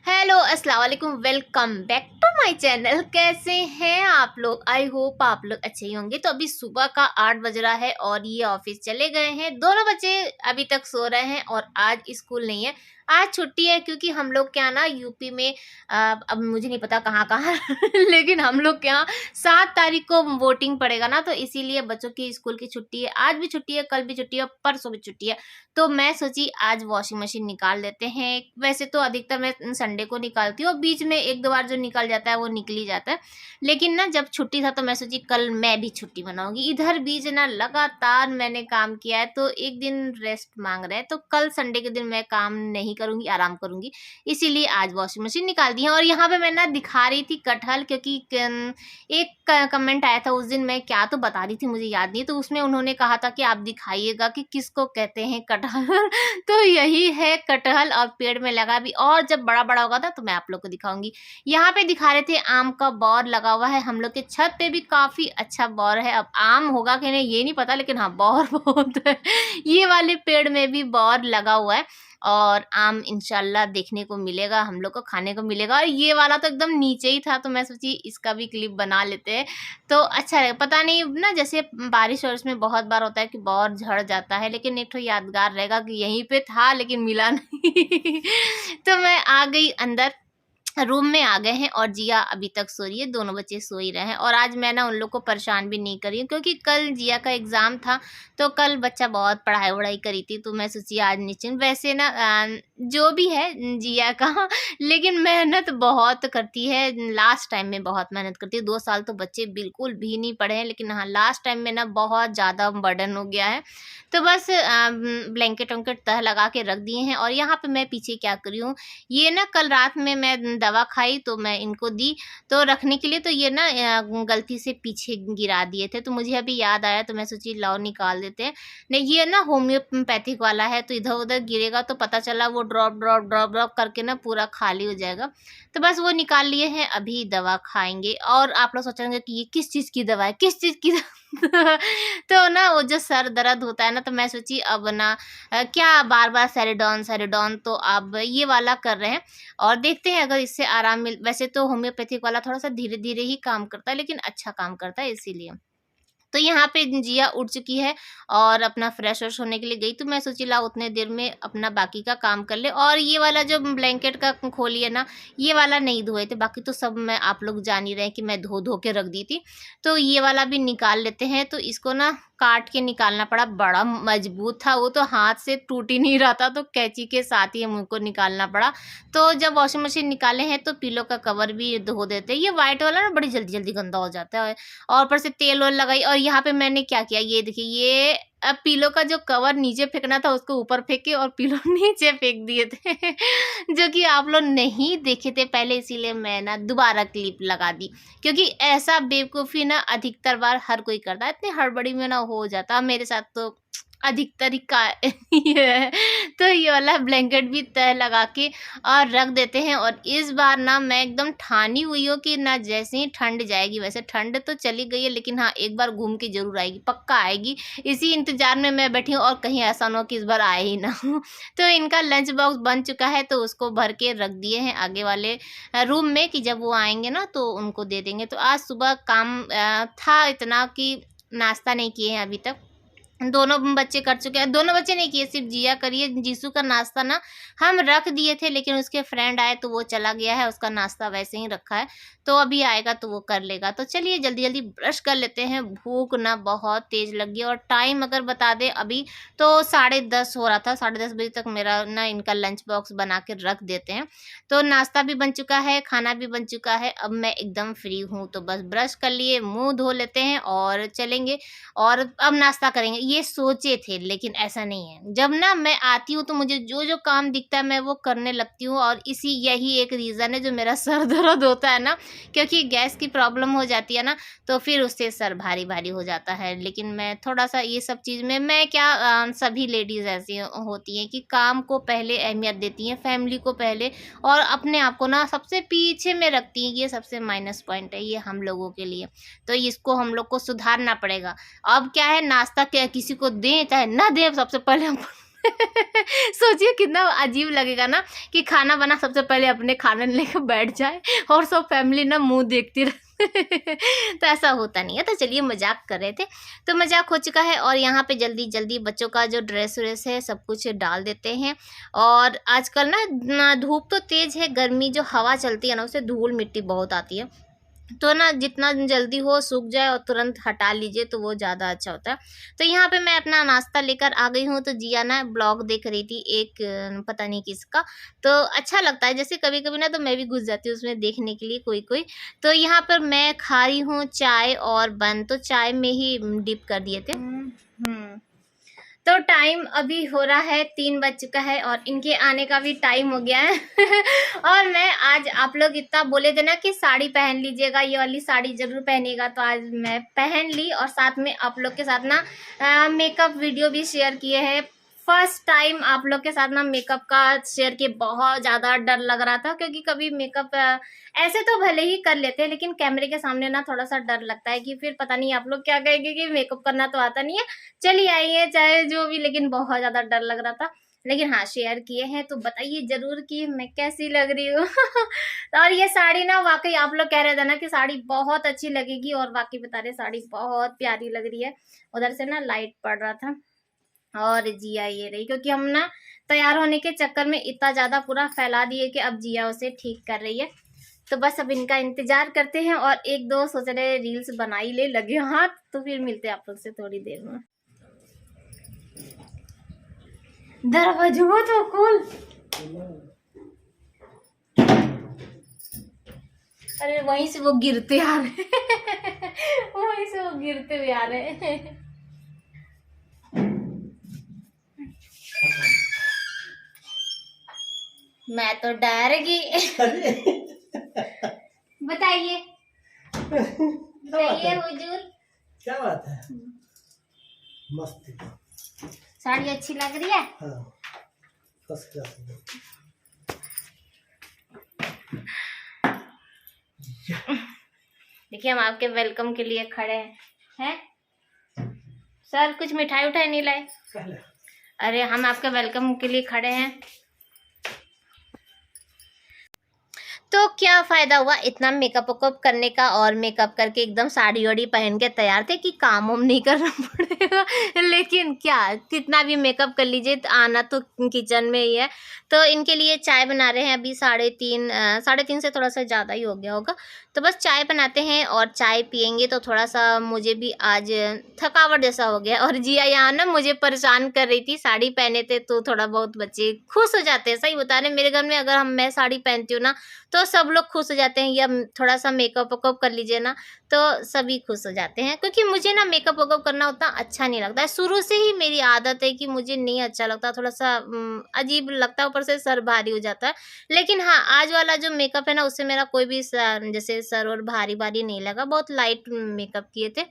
Hello अस्सलाम वालेकुम, welcome back to my channel. कैसे हैं आप लोग? आई होप आप लोग अच्छे ही होंगे। तो अभी सुबह का 8 बज रहा है और ये ऑफिस चले गए हैं। दोनों बच्चे अभी तक सो रहे हैं और आज स्कूल नहीं है, आज छुट्टी है। क्योंकि हम लोग क्या ना यूपी में अब मुझे नहीं पता कहाँ कहाँ लेकिन हम लोग के यहाँ 7 तारीख को वोटिंग पड़ेगा ना, तो इसीलिए बच्चों की स्कूल की छुट्टी है। आज भी छुट्टी है, कल भी छुट्टी है, परसों भी छुट्टी है। तो मैं सोची आज वॉशिंग मशीन निकाल लेते हैं। वैसे तो अधिकतर मैं संडे को निकालती हूँ, बीच में एक दो बार जो निकल जाता है वो निकल ही जाता है। लेकिन ना जब छुट्टी था तो मैं सोची कल मैं भी छुट्टी मनाऊंगी। इधर बीच ना लगातार मैंने काम किया है तो एक दिन रेस्ट मांग रहे हैं, तो कल संडे के दिन मैं काम नहीं करूंगी, आराम करूंगी। इसीलिए आज वॉशिंग मशीन निकाल दी है। और यहाँ पे मैं ना दिखा रही थी कटहल, क्योंकि एक कमेंट आया था उस दिन, मैं क्या तो बता रही थी मुझे याद नहीं, तो उसमें उन्होंने कहा था कि आप दिखाइएगा कि किसको कहते हैं कटहल तो यही है कटहल, और पेड़ में लगा भी, और जब बड़ा बड़ा होगा था तो मैं आप लोग को दिखाऊंगी। यहाँ पे दिखा रहे थे आम का बौर लगा हुआ है। हम लोग के छत पे भी काफी अच्छा बौर है। अब आम होगा कि नहीं ये नहीं पता, लेकिन हाँ बौर बहुत है। ये वाले पेड़ में भी बौर लगा हुआ है और आम इंशाल्लाह देखने को मिलेगा, हम लोग को खाने को मिलेगा। और ये वाला तो एकदम नीचे ही था, तो मैं सोची इसका भी क्लिप बना लेते हैं तो अच्छा रहेगा। पता नहीं ना, जैसे बारिश और इसमें बहुत बार होता है कि बहुत झड़ जाता है, लेकिन एक तो यादगार रहेगा कि यहीं पे था लेकिन मिला नहीं तो मैं आ गई अंदर, रूम में आ गए हैं और जिया अभी तक सो रही है। दोनों बच्चे सो ही रहे हैं और आज मैं ना उन लोग को परेशान भी नहीं करी हूँ, क्योंकि कल जिया का एग्ज़ाम था। तो कल बच्चा बहुत पढ़ाई वढ़ाई करी थी, तो मैं सोची आज निश्चिंत। वैसे ना जो भी है जिया का लेकिन मेहनत बहुत करती है। लास्ट टाइम में बहुत मेहनत करती है। 2 साल तो बच्चे बिल्कुल भी नहीं पढ़े हैं, लेकिन हाँ लास्ट टाइम में ना बहुत ज़्यादा बर्डन हो गया है। तो बस ब्लैंकेट वैंकेट तह लगा के रख दिए हैं। और यहाँ पे मैं पीछे क्या करी हूँ, ये ना कल रात में मैं दवा खाई तो मैं इनको दी तो रखने के लिए, तो ये ना गलती से पीछे गिरा दिए थे, तो मुझे अभी याद आया तो मैं सोची लाओ निकाल देते हैं। नहीं ये ना होम्योपैथिक वाला है, तो इधर उधर गिरेगा तो पता चला वो ड्रॉप ड्रॉप ड्रॉप ड्रॉप करके ना पूरा खाली हो जाएगा। तो बस वो निकाल लिए हैं, अभी दवा खाएंगे। और आप लोग सोचेंगे कि ये किस चीज़ की दवा है, किस चीज़ की तो ना वो जो सर दर्द होता है ना, तो मैं सोची अब ना क्या बार बार सैरिडॉन सैरिडॉन, तो अब ये वाला कर रहे हैं और देखते हैं अगर इससे आराम मिल। वैसे तो होम्योपैथिक वाला थोड़ा सा धीरे धीरे ही काम करता है, लेकिन अच्छा काम करता है इसीलिए। तो यहाँ पे जिया उठ चुकी है और अपना फ्रेश व्रेश होने के लिए गई, तो मैं सोची ला उतने देर में अपना बाकी का काम कर ले। और ये वाला जो ब्लैंकेट का खोली है ना, ये वाला नहीं धोए थे, बाकी तो सब मैं आप लोग जान ही रहे हैं कि मैं धो धो के रख दी थी। तो ये वाला भी निकाल लेते हैं। तो इसको ना काट के निकालना पड़ा, बड़ा मजबूत था वो, तो हाथ से टूट ही नहीं रहा था, तो कैंची के साथ ही मुँह को निकालना पड़ा। तो जब वॉशिंग मशीन निकाले हैं तो पिलो का कवर भी धो देते हैं। ये वाइट वाला ना बड़ी जल्दी जल्दी गंदा हो जाता है। और ऊपर से तेल वेल लगाई। और यहाँ पे मैंने क्या किया, ये देखिए, ये अब पिलो का जो कवर नीचे फेंकना था उसको ऊपर फेंके और पिलो नीचे फेंक दिए थे जो कि आप लोग नहीं देखे थे पहले, इसीलिए मैं ना दोबारा क्लिप लगा दी। क्योंकि ऐसा बेवकूफ़ी ना अधिकतर बार हर कोई करता है, इतनी हड़बड़ी में ना हो जाता। मेरे साथ तो अधिकतर ही का ये है। तो ये वाला ब्लैंकेट भी तह लगा के और रख देते हैं। और इस बार ना मैं एकदम ठानी हुई हूँ कि ना जैसे ही ठंड जाएगी, वैसे ठंड तो चली गई है लेकिन हाँ एक बार घूम के जरूर आएगी, पक्का आएगी। इसी इंतजार में मैं बैठी हूँ और कहीं ऐसा ना हो कि इस बार आए ही ना तो इनका लंच बॉक्स बन चुका है, तो उसको भर के रख दिए हैं आगे वाले रूम में कि जब वो आएंगे ना तो उनको दे देंगे। तो आज सुबह काम था इतना कि नाश्ता नहीं किए हैं अभी तक। दोनों बच्चे कर चुके हैं, दोनों बच्चे नहीं किए, सिर्फ जिया करिए। जीसू का नाश्ता ना हम रख दिए थे, लेकिन उसके फ्रेंड आए तो वो चला गया है, उसका नाश्ता वैसे ही रखा है, तो अभी आएगा तो वो कर लेगा। तो चलिए जल्दी जल्दी ब्रश कर लेते हैं, भूख ना बहुत तेज लगी है। और टाइम अगर बता दें अभी तो 10:30 हो रहा था, 10:30 बजे तक मेरा ना इनका लंच बॉक्स बना के रख देते हैं। तो नाश्ता भी बन चुका है, खाना भी बन चुका है, अब मैं एकदम फ्री हूँ। तो बस ब्रश कर लिए, मुँह धो लेते हैं और चलेंगे और अब नाश्ता करेंगे। ये सोचे थे लेकिन ऐसा नहीं है। जब ना मैं आती हूँ तो मुझे जो जो काम दिखता है मैं वो करने लगती हूँ, और यही एक रीज़न है जो मेरा सर दर्द होता है ना, क्योंकि गैस की प्रॉब्लम हो जाती है ना, तो फिर उससे सर भारी भारी हो जाता है। लेकिन मैं थोड़ा सा ये सब चीज़ में मैं क्या सभी लेडीज़ ऐसी होती हैं कि काम को पहले अहमियत देती हैं, फैमिली को पहले, और अपने आप को ना सबसे पीछे में रखती हैं। ये सबसे माइनस पॉइंट है ये हम लोगों के लिए, तो इसको हम लोग को सुधारना पड़ेगा। अब क्या है, नाश्ता क्या किसी को दें चाहे ना दें, सबसे पहले हम सोचिए कितना अजीब लगेगा ना कि खाना बना, सबसे पहले अपने खाना लेकर बैठ जाए और सब फैमिली ना मुंह देखती रहे। तो ऐसा होता नहीं है। तो चलिए मजाक कर रहे थे, तो मजाक हो चुका है और यहाँ पे जल्दी जल्दी बच्चों का जो ड्रेस व्रेस है सब कुछ डाल देते हैं। और आजकल ना धूप तो तेज है, गर्मी जो हवा चलती है ना उससे धूल मिट्टी बहुत आती है, तो ना जितना जल्दी हो सूख जाए और तुरंत हटा लीजिए तो वो ज़्यादा अच्छा होता है। तो यहाँ पे मैं अपना नाश्ता लेकर आ गई हूँ। तो जिया ना ब्लॉग देख रही थी एक, पता नहीं किसका, तो अच्छा लगता है जैसे कभी कभी ना तो मैं भी घुस जाती हूँ उसमें देखने के लिए कोई कोई। तो यहाँ पर मैं खा रही हूँ चाय और बन, तो चाय में ही डिप कर दिए थे। तो टाइम अभी हो रहा है 3 बज चुका है और इनके आने का भी टाइम हो गया है। और मैं आज, आप लोग इतना बोले थे ना कि साड़ी पहन लीजिएगा, ये वाली साड़ी जरूर पहनिएगा, तो आज मैं पहन ली और साथ में आप लोग के साथ ना मेकअप वीडियो भी शेयर किए हैं। फर्स्ट टाइम आप लोग के साथ ना मेकअप का शेयर किए, बहुत ज़्यादा डर लग रहा था क्योंकि कभी मेकअप ऐसे तो भले ही कर लेते हैं लेकिन कैमरे के सामने ना थोड़ा सा डर लगता है कि फिर पता नहीं आप लोग क्या कहेंगे कि मेकअप करना तो आता नहीं है। चलिए आइए चाहे जो भी, लेकिन बहुत ज़्यादा डर लग रहा था। लेकिन हाँ शेयर किए हैं, तो बताइए जरूर कि मैं कैसी लग रही हूँ। और ये साड़ी ना वाकई आप लोग कह रहे थे ना कि साड़ी बहुत अच्छी लगेगी, और वाकई बता रहे साड़ी बहुत प्यारी लग रही है। उधर से ना लाइट पड़ रहा था और जिया ये रही, क्योंकि हम ना तैयार होने के चक्कर में इतना ज़्यादा पूरा फैला दिए कि अब जिया उसे ठीक कर रही है। तो बस अब इनका इंतजार करते हैं और एक दो सोच रहे रील्स बना ही ले लगे हाथ, तो फिर मिलते हैं आप लोग से थोड़ी देर में। दरवाजा तो खोल। अरे वहीं से वो गिरते आ रहे वहीं से वो गिरते हुए आ रहे हैं। मैं तो डर गई। बताइए बताइए हुजूर, क्या बात है? मस्त साड़ी अच्छी लग रही है। हाँ, फर्स्ट क्लास। देखिए हम आपके वेलकम के लिए खड़े हैं। सर कुछ मिठाई उठाई नहीं लाए? अरे हम आपके वेलकम के लिए खड़े हैं। तो क्या फ़ायदा हुआ इतना मेकअप वेकअप करने का, और मेकअप करके एकदम साड़ी वाड़ी पहन के तैयार थे कि काम वाम नहीं करना पड़ेगा। लेकिन क्या, कितना भी मेकअप कर लीजिए तो आना तो किचन में ही है। तो इनके लिए चाय बना रहे हैं अभी 3:30 से थोड़ा सा ज़्यादा ही हो गया होगा। तो बस चाय बनाते हैं और चाय पियेंगे तो थोड़ा सा मुझे भी आज थकावट जैसा हो गया। और जिया यहाँ ना मुझे परेशान कर रही थी, साड़ी पहने थे तो थोड़ा बहुत बच्चे खुश हो जाते हैं। सही बता रहे, मेरे घर में अगर मैं साड़ी पहनती हूँ ना तो सब लोग खुश हो जाते हैं, या थोड़ा सा मेकअप वेकअप कर लीजिए ना तो सभी खुश हो जाते हैं। क्योंकि मुझे ना मेकअप वेकअप करना उतना अच्छा नहीं लगता है, शुरू से ही मेरी आदत है कि मुझे नहीं अच्छा लगता, थोड़ा सा अजीब लगता है, ऊपर से सर भारी हो जाता है। लेकिन हाँ आज वाला जो मेकअप है ना उससे मेरा कोई भी जैसे सर और भारी भारी नहीं लगा, बहुत लाइट मेकअप किए थे।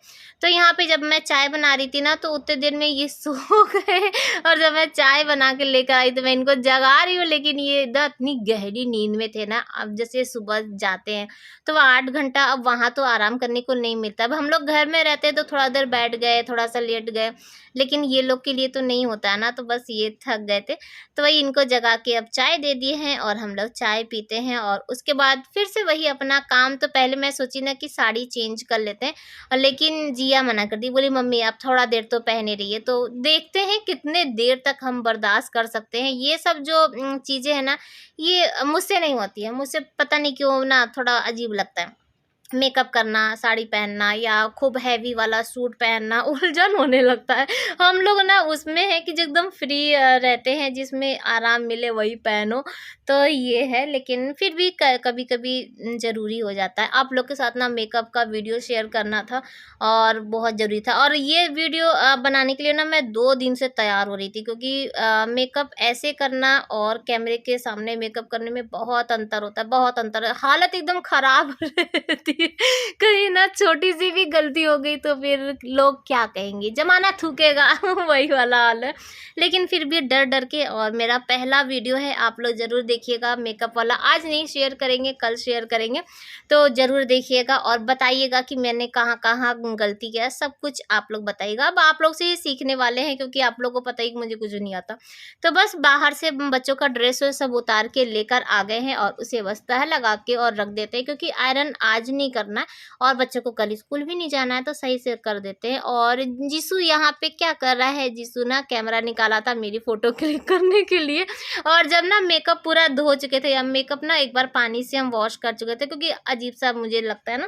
तो यहाँ पे जब मैं चाय बना रही थी ना तो उतने देर में ये सो गए, और जब मैं चाय बना के लेकर आई तो मैं इनको जगा रही हूँ, लेकिन ये इतनी गहरी नींद में थे ना। अब जैसे सुबह जाते हैं तो 8 घंटा, अब वहाँ तो आराम करने को नहीं मिलता। अब हम लोग घर में रहते हैं तो थोड़ा देर बैठ गए, थोड़ा सा लेट गए, लेकिन ये लोग के लिए तो नहीं होता है ना। तो बस ये थक गए थे तो वही इनको जगा के अब चाय दे दिए हैं और हम लोग चाय पीते हैं, और उसके बाद फिर से वही अपना काम। तो पहले मैं सोची ना कि साड़ी चेंज कर लेते हैं, और लेकिन जिया मना कर दी, बोली मम्मी आप थोड़ा देर तो पहने रहिए। तो देखते हैं कितने देर तक हम बर्दाश्त कर सकते हैं। ये सब जो चीज़ें हैं ना ये मुझसे नहीं होती है, मुझसे पता नहीं क्यों ना थोड़ा अजीब लगता है मेकअप करना, साड़ी पहनना या खूब हैवी वाला सूट पहनना, उलझन होने लगता है। हम लोग ना उसमें है कि जो एकदम फ्री रहते हैं, जिसमें आराम मिले वही पहनो, तो ये है। लेकिन फिर भी कभी कभी ज़रूरी हो जाता है। आप लोग के साथ ना मेकअप का वीडियो शेयर करना था और बहुत ज़रूरी था। और ये वीडियो बनाने के लिए ना मैं 2 दिन से तैयार हो रही थी, क्योंकि मेकअप ऐसे करना और कैमरे के सामने मेकअप करने में बहुत अंतर होता है, बहुत अंतर है। हालत एकदम ख़राब रहती कहीं ना छोटी सी भी गलती हो गई तो फिर लोग क्या कहेंगे, जमाना थूकेगा। वही वाला हाल है। लेकिन फिर भी डर डर के, और मेरा पहला वीडियो है, आप लोग ज़रूर देखिएगा मेकअप वाला। आज नहीं शेयर करेंगे, कल शेयर करेंगे, तो ज़रूर देखिएगा और बताइएगा कि मैंने कहाँ कहाँ गलती किया, सब कुछ आप लोग बताइएगा। अब आप लोग से ही सीखने वाले हैं, क्योंकि आप लोगों को पता ही कि मुझे कुछ नहीं आता। तो बस बाहर से बच्चों का ड्रेस सब उतार के लेकर आ गए हैं और उसे बस तह लगा के और रख देते हैं, क्योंकि आयरन आज नहीं करना है और बच्चों को कल स्कूल भी नहीं जाना है, तो सही से कर देते हैं। और जीसू यहाँ पे क्या कर रहा है, जीसू ना कैमरा निकाला था मेरी फोटो क्लिक करने के लिए। और जब ना मेकअप पूरा धो चुके थे, अब मेकअप ना एक बार पानी से हम वॉश कर चुके थे, क्योंकि अजीब सा मुझे लगता है ना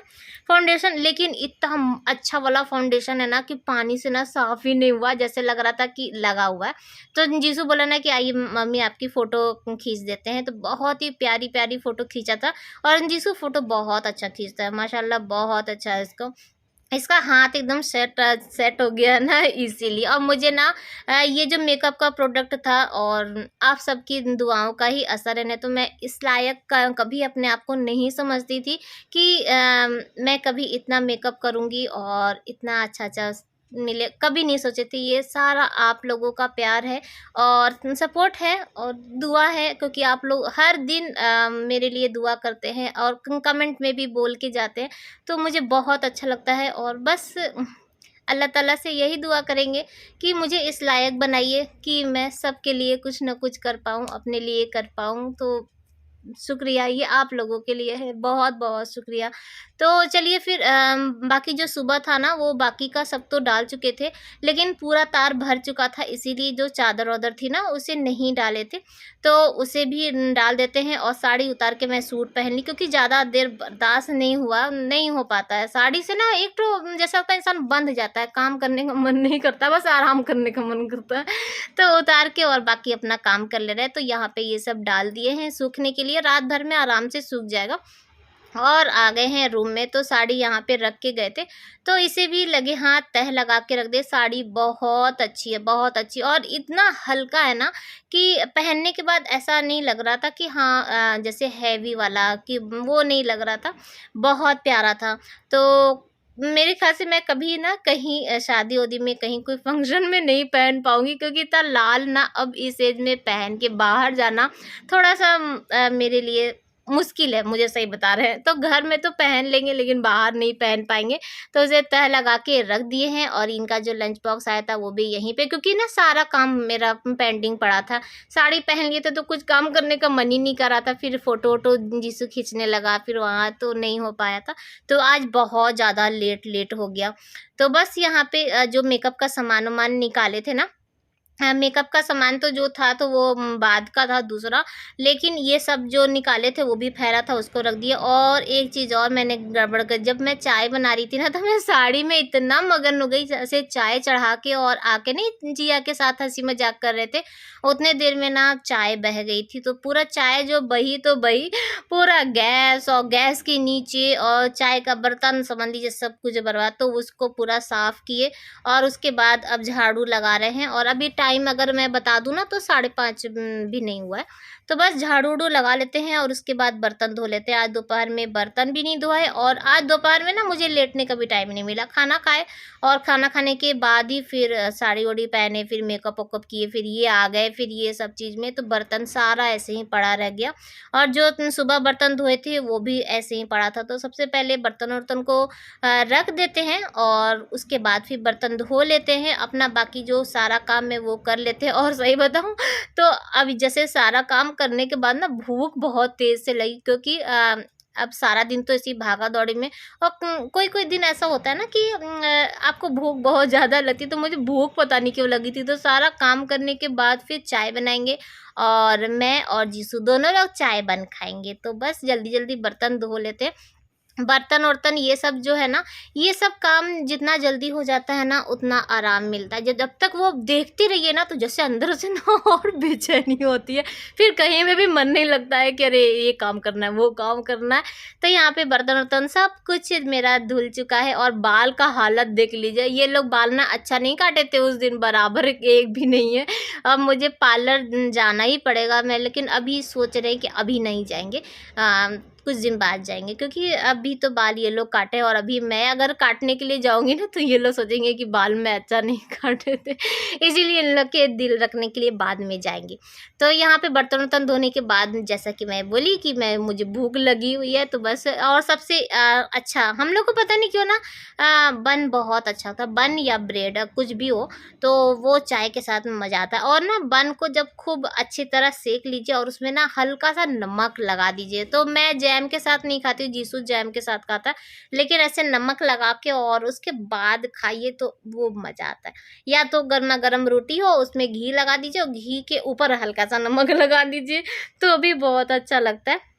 फाउंडेशन, लेकिन इतना अच्छा वाला फाउंडेशन है ना कि पानी से ना साफ ही नहीं हुआ, जैसे लग रहा था कि लगा हुआ है। तो जीसू बोला ना कि आइए मम्मी आपकी फ़ोटो खींच देते हैं, तो बहुत ही प्यारी प्यारी फ़ोटो खींचा था। और जीसू फ़ोटो बहुत अच्छा खींचता है, माशाल्लाह बहुत अच्छा है इसका हाथ एकदम सेट हो गया ना इसीलिए। और मुझे ना ये जो मेकअप का प्रोडक्ट था और आप सबकी दुआओं का ही असर है ना, तो मैं इस लायक कभी अपने आप को नहीं समझती थी कि मैं कभी इतना मेकअप करूँगी और इतना अच्छा अच्छा मिले, कभी नहीं सोचे थे। ये सारा आप लोगों का प्यार है और सपोर्ट है और दुआ है, क्योंकि आप लोग हर दिन मेरे लिए दुआ करते हैं और कमेंट में भी बोल के जाते हैं, तो मुझे बहुत अच्छा लगता है। और बस अल्लाह ताला से यही दुआ करेंगे कि मुझे इस लायक बनाइए कि मैं सबके लिए कुछ ना कुछ कर पाऊँ, अपने लिए कर पाऊँ। तो शुक्रिया, ये आप लोगों के लिए है, बहुत बहुत शुक्रिया। तो चलिए फिर बाकी जो सुबह था ना, वो बाकी का सब तो डाल चुके थे, लेकिन पूरा तार भर चुका था, इसीलिए जो चादर वादर थी ना उसे नहीं डाले थे, तो उसे भी डाल देते हैं। और साड़ी उतार के मैं सूट पहन ली, क्योंकि ज़्यादा देर बर्दाश्त नहीं हो पाता है साड़ी से ना। एक तो जैसा होता है इंसान बंध जाता है, काम करने का मन नहीं करता, बस आराम करने का मन करता है। तो उतार के और बाकी अपना काम कर ले रहे हैं। तो यहाँ पे ये सब डाल दिए हैं सूखने के लिए, रात भर में आराम से सूख जाएगा। और आ गए हैं रूम में, तो साड़ी यहाँ पे रख के गए थे, तो इसे भी लगे हाथ तह लगा के रख दे। साड़ी बहुत अच्छी है, बहुत अच्छी, और इतना हल्का है ना कि पहनने के बाद ऐसा नहीं लग रहा था कि हाँ जैसे हैवी वाला, कि वो नहीं लग रहा था, बहुत प्यारा था। तो मेरे ख्याल से मैं कभी ना कहीं शादी वादी में, कहीं कोई फंक्शन में नहीं पहन पाऊंगी, क्योंकि इतना लाल ना अब इस एज में पहन के बाहर जाना थोड़ा सा मेरे लिए मुश्किल है, मुझे सही बता रहे हैं। तो घर में तो पहन लेंगे, लेकिन बाहर नहीं पहन पाएंगे, तो उसे तह लगा के रख दिए हैं। और इनका जो लंच बॉक्स आया था वो भी यहीं पे, क्योंकि ना सारा काम मेरा पेंडिंग पड़ा था। साड़ी पहन लिए थे तो कुछ काम करने का मन ही नहीं कर रहा था, फिर फोटो वोटो जीसू खींचने लगा, फिर वहाँ तो नहीं हो पाया था। तो आज बहुत ज़्यादा लेट हो गया। तो बस यहाँ पे जो मेकअप का सामान वामान निकाले थे ना, मेकअप का सामान तो जो था तो वो बाद का था दूसरा, लेकिन ये सब जो निकाले थे वो भी फैला था, उसको रख दिया। और एक चीज़ और मैंने गड़बड़ कर, जब मैं चाय बना रही थी ना, तो मैं साड़ी में इतना मगन हो गई, जैसे चाय चढ़ा के और आके नहीं जिया के साथ हंसी मजाक कर रहे थे, उतने देर में ना चाय बह गई थी। तो पूरा चाय जो बही तो बही, पूरा गैस और गैस के नीचे और चाय का बर्तन समझ लीजिए सब कुछ बर्बाद। तो उसको पूरा साफ किए और उसके बाद अब झाड़ू लगा रहे हैं। और अभी टाइम अगर मैं बता दूं ना तो 5:30 भी नहीं हुआ है, तो बस झाड़ू उड़ू लगा लेते हैं और उसके बाद बर्तन धो लेते हैं। आज दोपहर में बर्तन भी नहीं धोए, और आज दोपहर में ना मुझे लेटने का भी टाइम नहीं मिला। खाना खाए और खाना खाने के बाद ही फिर साड़ी वाड़ी पहने, फिर मेकअप वेकअप किए, फिर ये आ गए, फिर ये सब चीज़ में तो बर्तन सारा ऐसे ही पड़ा रह गया। और जो सुबह बर्तन धोए थे वो भी ऐसे ही पड़ा था। तो सबसे पहले बर्तन वर्तन को रख देते हैं और उसके बाद फिर बर्तन धो लेते हैं, अपना बाकी जो सारा काम है वो कर लेते हैं। और सही बताऊं तो अभी जैसे सारा काम करने के बाद ना भूख बहुत तेज़ से लगी, क्योंकि अब सारा दिन तो ऐसी भागा दौड़ी में, और कोई कोई दिन ऐसा होता है ना कि आपको भूख बहुत ज़्यादा लगती है, तो मुझे भूख पता नहीं क्यों लगी थी। तो सारा काम करने के बाद फिर चाय बनाएंगे और मैं और जीसू दोनों लोग चाय बन खाएंगे। तो बस जल्दी जल्दी बर्तन धो लेते हैं। बर्तन वर्तन ये सब जो है ना, ये सब काम जितना जल्दी हो जाता है ना उतना आराम मिलता है। जब तक वो देखती रहिए ना तो जैसे अंदर से ना और बेचैनी होती है, फिर कहीं में भी मन नहीं लगता है कि अरे ये काम करना है वो काम करना है। तो यहाँ पे बर्तन वर्तन सब कुछ मेरा धुल चुका है। और बाल का हालत देख लीजिए, ये लोग बाल ना अच्छा नहीं काटे थे उस दिन, बराबर एक भी नहीं है। अब मुझे पार्लर जाना ही पड़ेगा मैं, लेकिन अभी सोच रहे हैं कि अभी नहीं जाएंगे, कुछ दिन बाद जाएंगे, क्योंकि अभी तो बाल ये लोग काटे, और अभी मैं अगर काटने के लिए जाऊंगी ना तो ये लोग सोचेंगे कि बाल मैं अच्छा नहीं काटे थे, इसीलिए इन लोग के दिल रखने के लिए बाद में जाएंगे। तो यहाँ पे बर्तन वर्तन धोने के बाद जैसा कि मैं बोली कि मुझे भूख लगी हुई है, तो बस। और सबसे अच्छा हम लोग को पता नहीं क्यों ना बन बहुत अच्छा होता है, बन या ब्रेड कुछ भी हो, तो वो चाय के साथ में मज़ा आता है। और ना बन को जब खूब अच्छी तरह सेक लीजिए और उसमें ना हल्का सा नमक लगा दीजिए। तो मैं जैम के साथ नहीं खाती हूँ, जीसू जैम के साथ खाता है, लेकिन ऐसे नमक लगा के और उसके बाद खाइए तो वो मज़ा आता है। या तो गर्मा गर्म रोटी हो, उसमें घी लगा दीजिए और घी के ऊपर हल्का सा नमक लगा दीजिए, तो भी बहुत अच्छा लगता है।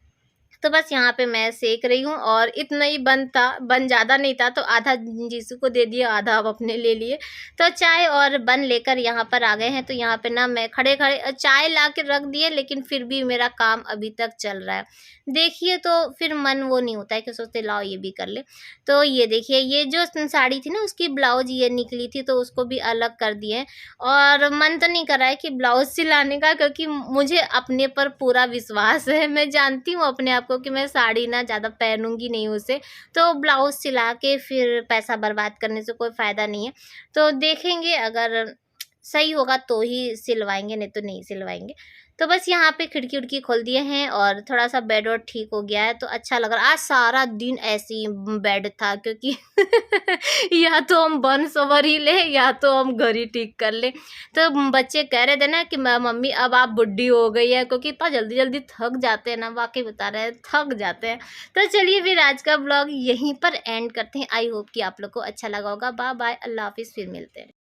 तो बस यहाँ पे मैं सेक रही हूँ, और इतना ही बन था, बन ज़्यादा नहीं था, तो आधा जीसू को दे दिया, आधा अब अपने ले लिए। तो चाय और बन लेकर यहाँ पर आ गए हैं। तो यहाँ पे ना मैं खड़े खड़े चाय ला के रख दिए, लेकिन फिर भी मेरा काम अभी तक चल रहा है। देखिए तो फिर मन वो नहीं होता है कि सोचते लाओ ये भी कर ले। तो ये देखिए, ये जो साड़ी थी ना उसकी ब्लाउज ये निकली थी, तो उसको भी अलग कर दिए। और मन तो नहीं कर रहा है कि ब्लाउज सिलाने का, क्योंकि मुझे अपने पर पूरा विश्वास है, मैं जानती हूँ अपने आप को कि मैं साड़ी ना ज़्यादा पहनूंगी नहीं उसे, तो ब्लाउज सिला के फिर पैसा बर्बाद करने से कोई फ़ायदा नहीं है। तो देखेंगे, अगर सही होगा तो ही सिलवाएंगे, नहीं तो नहीं सिलवाएंगे। तो बस यहाँ पे खिड़की उड़की खोल दिए हैं, और थोड़ा सा बेड और ठीक हो गया है, तो अच्छा लग रहा है। आज सारा दिन ऐसे ही बेड था, क्योंकि या तो हम बन सवर ही ले, या तो हम घर ही ठीक कर ले। तो बच्चे कह रहे थे ना कि मम्मी अब आप बुढ़ी हो गई है, क्योंकि इतना जल्दी जल्दी थक जाते हैं ना, वाकई बता रहे हैं थक जाते हैं। तो चलिए फिर आज का ब्लॉग यहीं पर एंड करते हैं। आई होप कि आप लोग को अच्छा लगा होगा। बाय बाय, अल्लाह हाफिज़, फिर मिलते हैं।